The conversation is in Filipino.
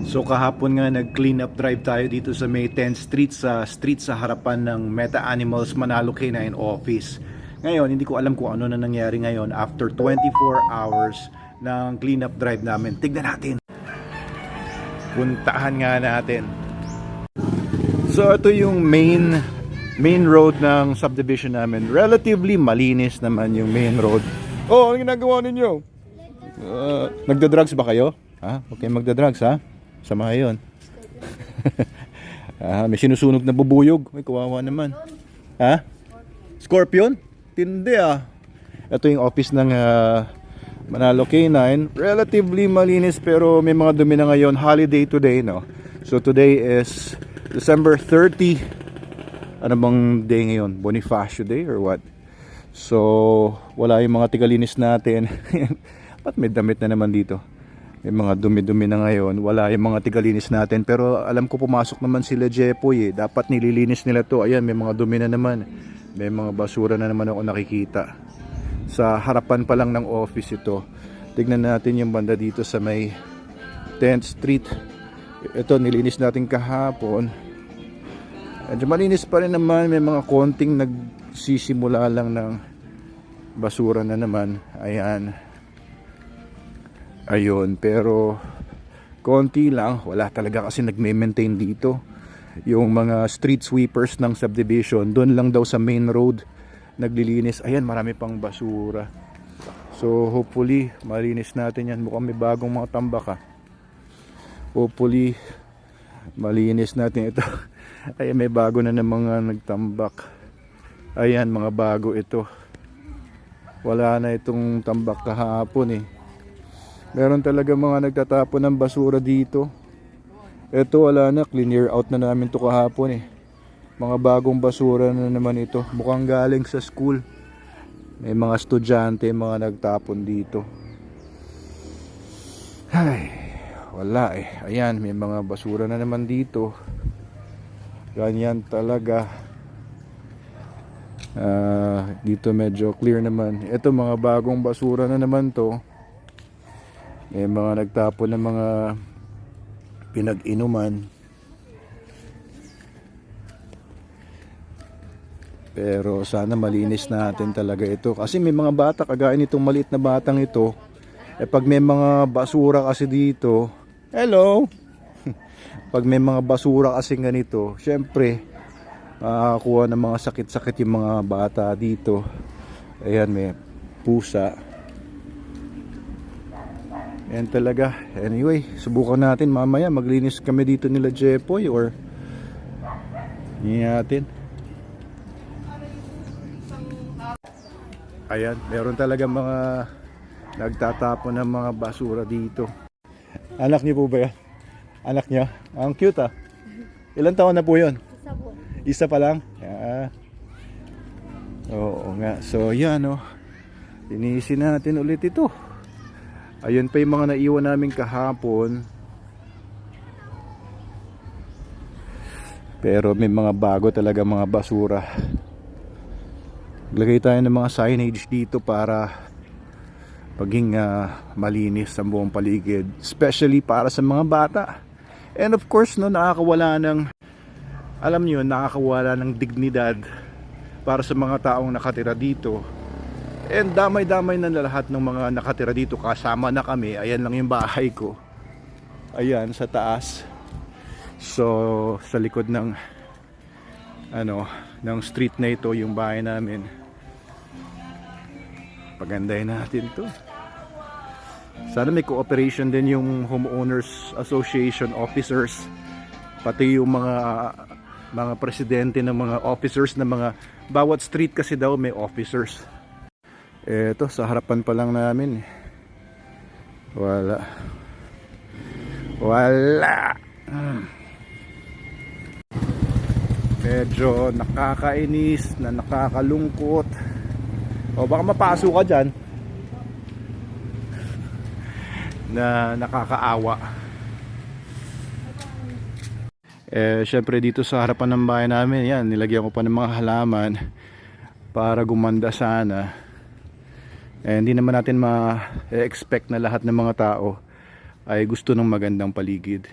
So kahapon nga nag-clean up drive tayo dito sa May 10th Street sa harapan ng Meta Animals Manalo K9 office. Ngayon, hindi ko alam kung ano na nangyari ngayon after 24 hours ng clean up drive namin. Tignan natin. Puntahan nga natin. So ito yung main road ng subdivision namin. Relatively malinis naman yung main road. Oh, ano ginagawa ninyo? Nagda-drugs ba kayo? Ha? Okay, magda-drugs ha? Sama yun. May sinusunog na bubuyog. May kawawa naman. Ha? Scorpion? Tindi ah. Ito yung office ng Manalo K9. Relatively malinis pero may mga dumi na ngayon. Holiday today, no? So today is December 30. Ano bang day ngayon? Bonifacio Day or what? So wala yung mga tigalinis natin. Ba't may damit na naman dito? May mga dumi-dumi na ngayon. Wala yung mga tigalinis natin. Pero alam ko pumasok naman sila Jepoy eh. Dapat nililinis nila to. Ayan, may mga dumi na naman. May mga basura na naman ako nakikita. Sa harapan pa lang ng office ito. Tignan natin yung banda dito sa may 10th Street. Ito, nilinis natin kahapon. Medyo malinis pa rin naman. May mga konting nagsisimula lang ng basura na naman. Ayan. Ayun, pero konti lang. Wala talaga kasi nagme-maintain dito. Yung mga street sweepers ng subdivision, doon lang daw sa main road naglilinis. Ayan, marami pang basura. So hopefully malinis natin yan. Mukhang may bagong mga tambak ha. Hopefully malinis natin ito. Ayan, may bago na ng mga nagtambak. Ayan, mga bago ito. Wala na itong tambak kahapon eh. Meron talaga mga nagtatapon ng basura dito. Ito wala na, clear out na namin to kahapon eh. Mga bagong basura na naman ito. Mukhang galing sa school. May mga estudyante mga nagtapon dito. Ay, wala eh. Ayan, may mga basura na naman dito. Ganyan talaga. Dito medyo clear naman. Ito mga bagong basura na naman to. May mga nagtapon ng mga pinag-inuman. Pero sana malinis natin talaga ito. Kasi may mga bata, kagaya nitong maliit na batang ito. Pag may mga basura kasi dito, hello! Pag may mga basura kasi ganito, syempre, makakakuha ng mga sakit-sakit yung mga bata dito. Ayan, may pusa. Yan talaga. Anyway, subukan natin mamaya. Maglinis kami dito nila Jepoy or hindi natin. Ayan, meron talaga mga nagtatapon ng mga basura dito. Anak niyo po ba yan? Anak niya? Ang cute ah. Ilan taon na po yun? Isa po. Isa pa lang? Yeah. Oo nga. So yan oh. Linisin natin ulit ito. Ayun pa yung mga naiwan namin kahapon. Pero may mga bago talaga mga basura. Lagay tayo ng mga signage dito para maging malinis ang buong paligid. Especially para sa mga bata. And of course, no, nakakawala ng, alam nyo, nakakawala ng dignidad para sa mga taong nakatira dito. And damay-damay na lahat ng mga nakatira dito. Kasama na kami. Ayan lang yung bahay ko. Ayan sa taas. So sa likod ng ng street na ito yung bahay namin. Pagandahin natin to. Sana may cooperation din yung homeowners association officers, pati yung mga presidente ng mga officers ng mga bawat street kasi daw may officers. Eto, sa harapan pa lang namin. Wala. Medyo nakakainis na nakakalungkot. O baka mapasok ka dyan. Na nakakaawa. Syempre dito sa harapan ng bahay namin, yan, nilagyan ko pa ng mga halaman para gumanda sana. Hindi naman natin ma-expect na lahat ng mga tao ay gusto ng magandang paligid.